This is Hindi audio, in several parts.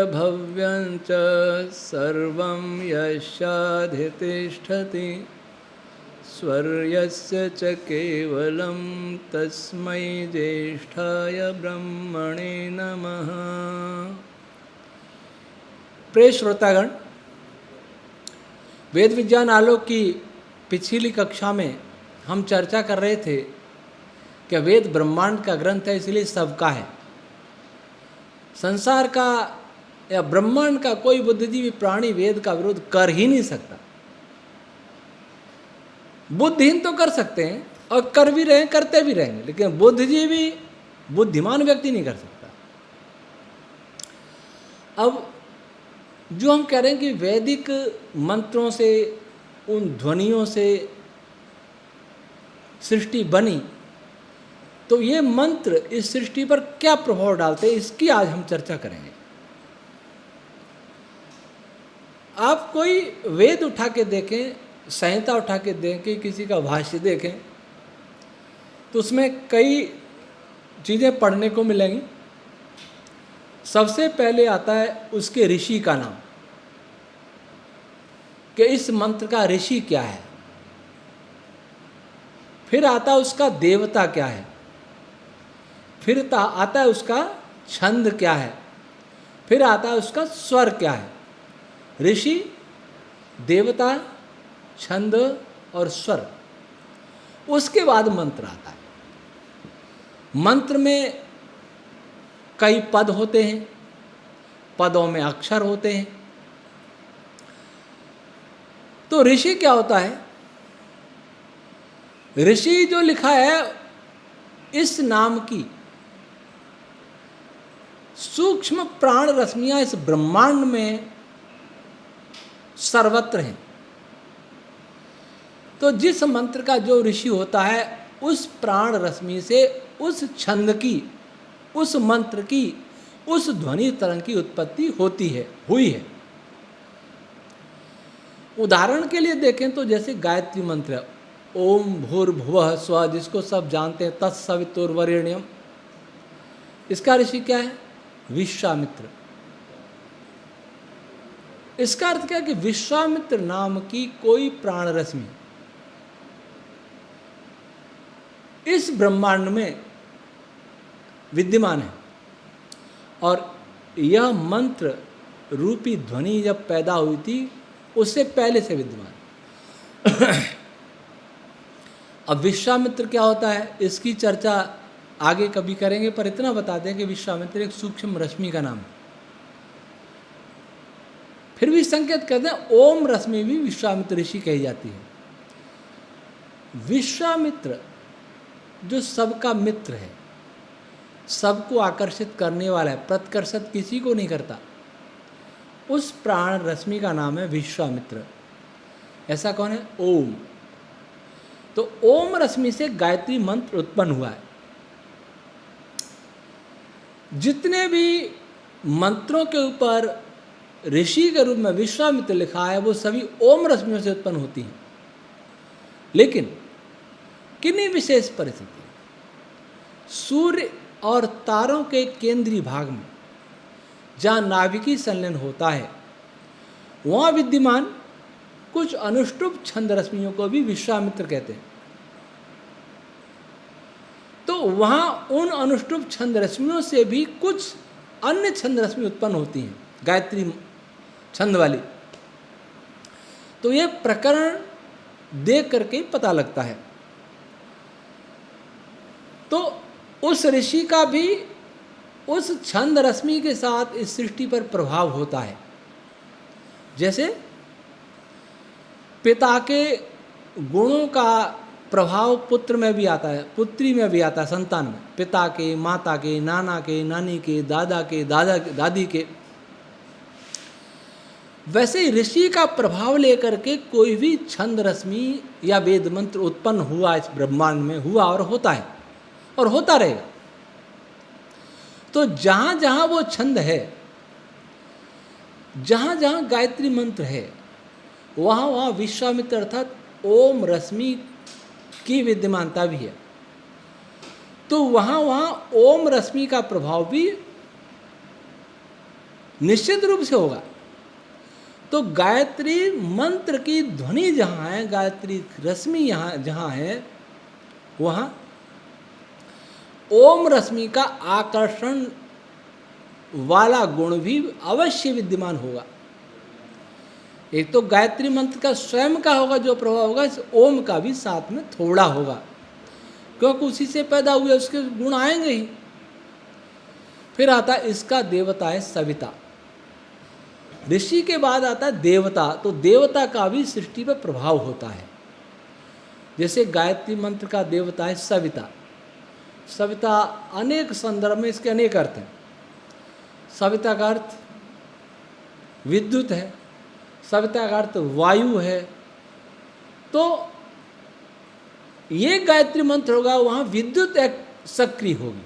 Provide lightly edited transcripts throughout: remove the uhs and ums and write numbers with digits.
भव्यं च सर्वं यस्याधितिष्ठति स्वर्यस्य च केवलं तस्मै ज्येष्ठाय ब्रह्मणे नमः। प्रिय श्रोतागण, वेद विज्ञान आलोक की पिछली कक्षा में हम चर्चा कर रहे थे कि वेद ब्रह्मांड का ग्रंथ है, इसलिए सबका है। संसार का या ब्रह्मांड का कोई बुद्धिजीवी प्राणी वेद का विरोध कर ही नहीं सकता। बुद्धिहीन तो कर सकते हैं और कर भी रहे, करते भी रहेंगे, लेकिन बुद्धिजीवी, बुद्धिमान व्यक्ति नहीं कर सकता। अब जो हम कह रहे हैं कि वैदिक मंत्रों से, उन ध्वनियों से सृष्टि बनी, तो ये मंत्र इस सृष्टि पर क्या प्रभाव डालते हैं, इसकी आज हम चर्चा करेंगे। आप कोई वेद उठा के देखें, संहिता उठा के देखें, किसी का भाष्य देखें, तो उसमें कई चीज़ें पढ़ने को मिलेंगी। सबसे पहले आता है उसके ऋषि का नाम, कि इस मंत्र का ऋषि क्या है। फिर आता है उसका देवता क्या है। फिर आता है उसका छंद क्या है। फिर आता है उसका स्वर क्या है। ऋषि, देवता, छंद और स्वर। उसके बाद मंत्र आता है। मंत्र में कई पद होते हैं, पदों में अक्षर होते हैं। तो ऋषि क्या होता है? ऋषि जो लिखा है, इस नाम की सूक्ष्म प्राण रश्मियां इस ब्रह्मांड में सर्वत्र हैं। तो जिस मंत्र का जो ऋषि होता है, उस प्राण रश्मि से उस छंद की, उस मंत्र की, उस ध्वनि तरंग की उत्पत्ति होती है, हुई है। उदाहरण के लिए देखें तो जैसे गायत्री मंत्र है, ओम भूर्भुवः स्वः, जिसको सब जानते हैं, तत्सवितुर्वरेण्यम। इसका ऋषि क्या है? विश्वामित्र। इसका अर्थ क्या है कि विश्वामित्र नाम की कोई प्राण रश्मि इस ब्रह्मांड में विद्यमान है, और यह मंत्र रूपी ध्वनि जब पैदा हुई थी, उससे पहले से विद्यमान। अब विश्वामित्र क्या होता है, इसकी चर्चा आगे कभी करेंगे, पर इतना बताते हैं कि विश्वामित्र एक सूक्ष्म रश्मि का नाम है। फिर भी संकेत करते हैं ओम रश्मि भी विश्वामित्र ऋषि कही जाती है। विश्वामित्र जो सबका मित्र है, सबको आकर्षित करने वाला है, प्रतिकर्षित किसी को नहीं करता, उस प्राण रश्मि का नाम है विश्वामित्र। ऐसा कौन है? ओम। तो ओम रश्मि से गायत्री मंत्र उत्पन्न हुआ है। जितने भी मंत्रों के ऊपर ऋषि के रूप में विश्वामित्र लिखा है, वो सभी ओम रश्मियों से उत्पन्न होती हैं। लेकिन किन्हीं विशेष परिस्थिति, सूर्य और तारों के केंद्रीय भाग में जहाँ नाभिकीय संलयन होता है, वहाँ विद्यमान कुछ अनुष्टुप छंद रश्मियों को भी विश्वामित्र कहते हैं। तो वहाँ उन अनुष्टुप छंद रश्मियों से भी कुछ अन्य छंद रश्मि उत्पन्न होती हैं, गायत्री छंद वाली। तो ये प्रकरण देख करके ही पता लगता है। तो उस ऋषि का भी उस छंद रश्मि के साथ इस सृष्टि पर प्रभाव होता है। जैसे पिता के गुणों का प्रभाव पुत्र में भी आता है, पुत्री में भी आता है, संतान में। पिता के, माता के, नाना के, नानी के, दादा के, दादी के। वैसे ही ऋषि का प्रभाव लेकर के कोई भी छंद रश्मि या वेद मंत्र उत्पन्न हुआ इस ब्रह्मांड में, हुआ और होता है और होता रहेगा। तो जहाँ जहाँ वो छंद है, जहाँ जहाँ गायत्री मंत्र है, वहाँ वहाँ विश्वामित्र अर्थात ओम रश्मि की विद्यमानता भी है। तो वहाँ वहाँ ओम रश्मि का प्रभाव भी निश्चित रूप से होगा। तो गायत्री मंत्र की ध्वनि जहाँ है, गायत्री रश्मि यहाँ जहाँ है, वहाँ ओम रश्मि का आकर्षण वाला गुण भी अवश्य विद्यमान होगा। एक तो गायत्री मंत्र का स्वयं का होगा जो प्रभाव होगा, इस ओम का भी साथ में थोड़ा होगा, क्योंकि उसी से पैदा हुए उसके गुण आएंगे ही। फिर आता है इसका देवता है सविता। ऋषि के बाद आता है देवता, तो देवता का भी सृष्टि पर प्रभाव होता है। जैसे गायत्री मंत्र का देवता है सविता। सविता अनेक संदर्भ में इसके अनेक अर्थ हैं। सविता का अर्थ विद्युत है, सविता का अर्थ वायु है। तो ये गायत्री मंत्र होगा, वहाँ विद्युत एक सक्रिय होगी,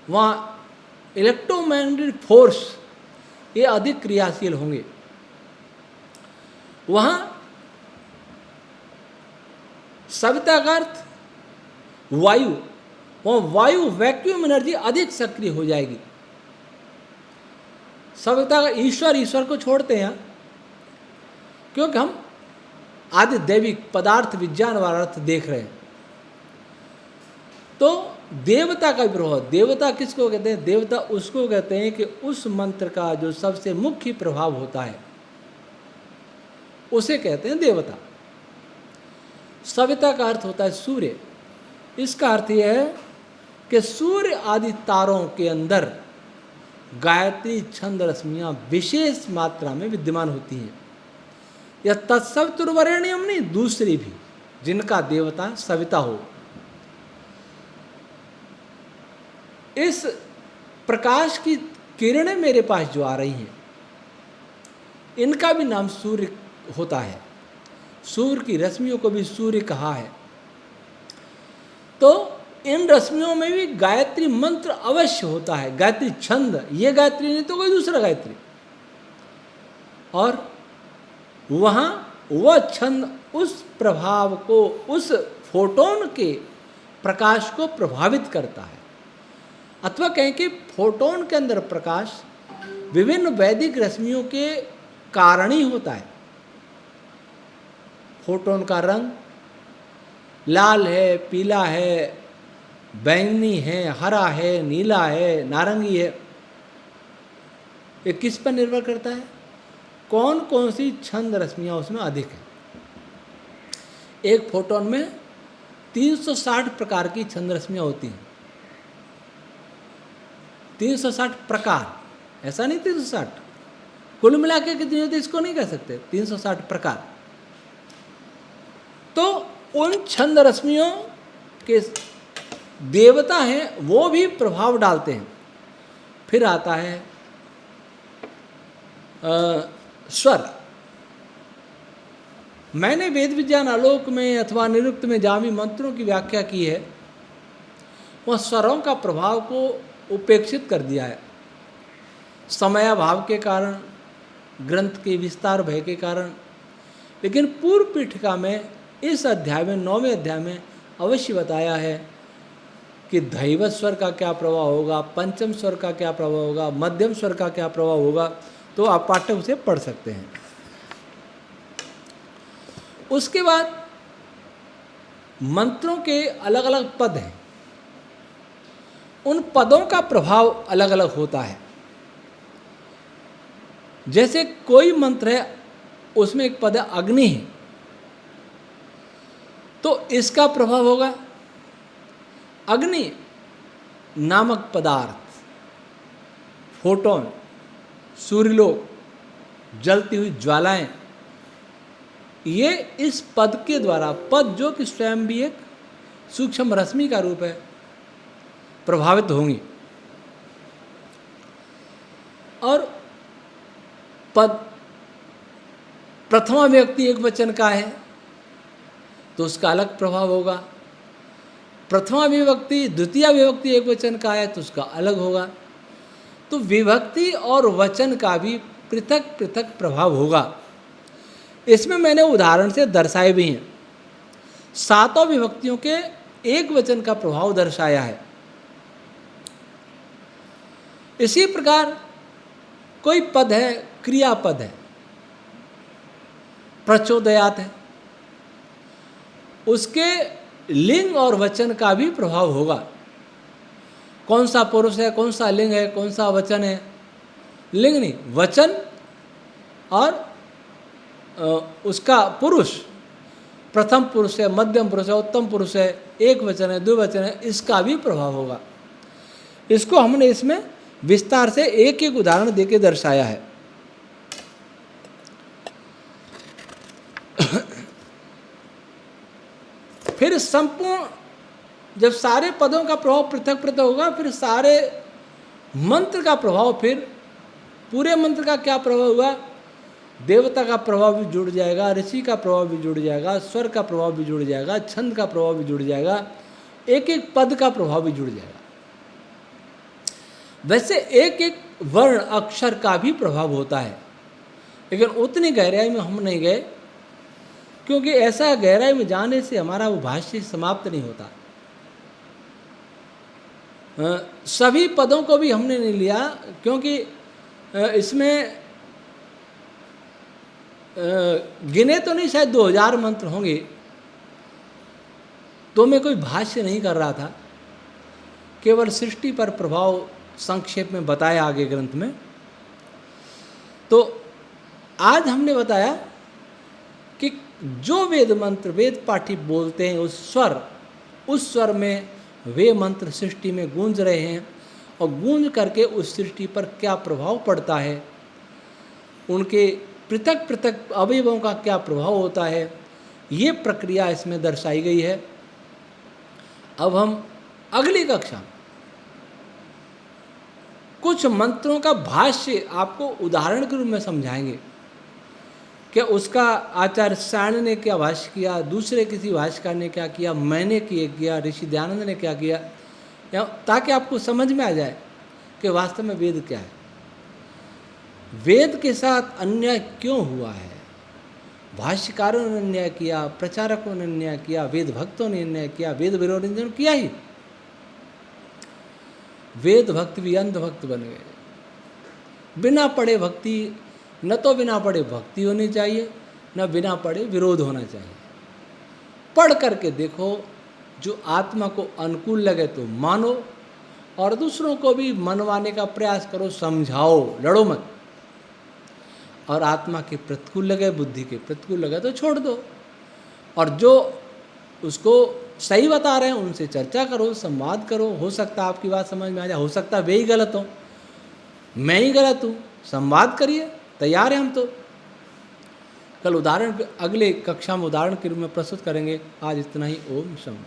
वहाँ इलेक्ट्रोमैग्नेटिक फोर्स ये अधिक क्रियाशील होंगे। वहाँ सविता का अर्थ वायु, वहाँ वायु वैक्यूम एनर्जी अधिक सक्रिय हो जाएगी। सविता का ईश्वर को छोड़ते हैं क्योंकि हम आदि दैविक पदार्थ विज्ञान वाला अर्थ देख रहे हैं। तो देवता का प्रभाव, देवता किसको कहते हैं? देवता उसको कहते हैं कि उस मंत्र का जो सबसे मुख्य प्रभाव होता है उसे कहते हैं देवता। सविता का अर्थ होता है सूर्य। इसका अर्थ यह है कि सूर्य आदि तारों के अंदर गायत्री छंद रश्मियाँ विशेष मात्रा में विद्यमान होती हैं। यह तत्सवितुर्वरेण्यम नहीं, दूसरी भी जिनका देवता सविता हो। इस प्रकाश की किरणें मेरे पास जो आ रही हैं, इनका भी नाम सूर्य होता है। सूर्य की रश्मियों को भी सूर्य कहा है। तो इन रश्मियों में भी गायत्री मंत्र अवश्य होता है, गायत्री छंद। ये गायत्री नहीं तो कोई दूसरा गायत्री। और वहाँ वह छंद उस प्रभाव को, उस फोटोन के प्रकाश को प्रभावित करता है। अथवा कहें कि फोटोन के अंदर प्रकाश विभिन्न वैदिक रश्मियों के कारण ही होता है। फोटोन का रंग लाल है, पीला है, बैंगनी है, हरा है, नीला है, नारंगी है। ये किस पर निर्भर करता है? कौन कौन सी छंद रश्मियाँ उसमें अधिक है। एक फोटोन में 360 प्रकार की छंद रश्मियाँ होती हैं। 360 प्रकार, ऐसा नहीं 360, कुल मिला के कितनी होती है इसको नहीं कह सकते, 360 प्रकार। तो उन छंद रश्मियों के देवता हैं, वो भी प्रभाव डालते हैं। फिर आता है स्वर। मैंने वेद विज्ञान आलोक में अथवा निरुक्त में जहाँ भी मंत्रों की व्याख्या की है, वह स्वरों का प्रभाव को उपेक्षित कर दिया है। समयाभाव के कारण, ग्रंथ के विस्तार भय के कारण। लेकिन पूर्व पीठिका में इस अध्याय में, 9वें अध्याय में अवश्य बताया है कि धैवत स्वर का क्या प्रभाव होगा, पंचम स्वर का क्या प्रभाव होगा, मध्यम स्वर का क्या प्रभाव होगा। तो आप पाठक उसे पढ़ सकते हैं। उसके बाद मंत्रों के अलग अलग पद हैं, उन पदों का प्रभाव अलग अलग होता है। जैसे कोई मंत्र है, उसमें एक पद है अग्नि है, तो इसका प्रभाव होगा अग्नि नामक पदार्थ, फोटोन, सूर्यलोक, जलती हुई ज्वालाएं, ये इस पद के द्वारा, पद जो कि स्वयं भी एक सूक्ष्म रश्मि का रूप है, प्रभावित होंगी। और पद प्रथमा व्यक्ति एक वचन का है तो उसका अलग प्रभाव होगा। प्रथमा विभक्ति द्वितीय विभक्ति एक वचन का है तो उसका अलग होगा। तो विभक्ति और वचन का भी पृथक पृथक प्रभाव होगा। इसमें मैंने उदाहरण से दर्शाए भी हैं। 7 विभक्तियों के एक वचन का प्रभाव दर्शाया है। इसी प्रकार कोई पद है, क्रियापद है, प्रचोदयात है, उसके लिंग और वचन का भी प्रभाव होगा। कौन सा पुरुष है, कौन सा लिंग है, कौन सा वचन है, लिंग नहीं, वचन और उसका पुरुष, प्रथम पुरुष है, मध्यम पुरुष है, उत्तम पुरुष है, एक वचन है, द्विवचन है, इसका भी प्रभाव होगा। इसको हमने इसमें विस्तार से एक एक उदाहरण देके दर्शाया है। फिर संपूर्ण, जब सारे पदों का प्रभाव पृथक पृथक होगा, फिर सारे मंत्र का प्रभाव, फिर पूरे मंत्र का क्या प्रभाव हुआ, देवता का प्रभाव भी जुड़ जाएगा, ऋषि का प्रभाव भी जुड़ जाएगा, स्वर का प्रभाव भी जुड़ जाएगा, छंद का प्रभाव भी जुड़ जाएगा, एक एक पद का प्रभाव भी जुड़ जाएगा। वैसे एक एक वर्ण अक्षर का भी प्रभाव होता है, लेकिन उतनी गहराई में हम नहीं गए, क्योंकि ऐसा गहराई में जाने से हमारा वो भाष्य समाप्त नहीं होता। सभी पदों को भी हमने नहीं लिया, क्योंकि इसमें गिने तो नहीं, शायद 2000 मंत्र होंगे, तो मैं कोई भाष्य नहीं कर रहा था, केवल सृष्टि पर प्रभाव संक्षेप में बताया आगे ग्रंथ में। तो आज हमने बताया कि जो वेद मंत्र वेद पाठी बोलते हैं, उस स्वर में वे मंत्र सृष्टि में गूंज रहे हैं, और गूंज करके उस सृष्टि पर क्या प्रभाव पड़ता है, उनके पृथक पृथक अवयवों का क्या प्रभाव होता है, ये प्रक्रिया इसमें दर्शाई गई है। अब हम अगली कक्षा में कुछ मंत्रों का भाष्य आपको उदाहरण के रूप में समझाएंगे कि उसका आचार्य सायण ने क्या भाष्य किया, दूसरे किसी भाष्यकार ने क्या किया, मैंने किया, ऋषि दयानंद ने क्या किया, ताकि आपको समझ में आ जाए कि वास्तव में वेद क्या है, वेद के साथ अन्याय क्यों हुआ है, भाष्यकारों ने अन्याय किया, प्रचारकों ने अन्याय किया, वेद भक्तों ने अन्याय किया, वेद विरोधी ने किया ही। वेद भक्त भी अंध भक्त बन गए। बिना पढ़े भक्ति, न तो बिना पढ़े भक्ति होनी चाहिए, न बिना पढ़े विरोध होना चाहिए। पढ़ करके देखो, जो आत्मा को अनुकूल लगे तो मानो, और दूसरों को भी मनवाने का प्रयास करो, समझाओ, लड़ो मत। और आत्मा के प्रतिकूल लगे, बुद्धि के प्रतिकूल लगे तो छोड़ दो, और जो उसको सही बता रहे हैं उनसे चर्चा करो, संवाद करो। हो सकता है आपकी बात समझ में आ जाए, हो सकता है वे ही गलत हो, मैं ही गलत हूँ, संवाद करिए, तैयार हैं हम तो। कल उदाहरण, अगले कक्षा में उदाहरण के रूप में प्रस्तुत करेंगे। आज इतना ही। ओम शम।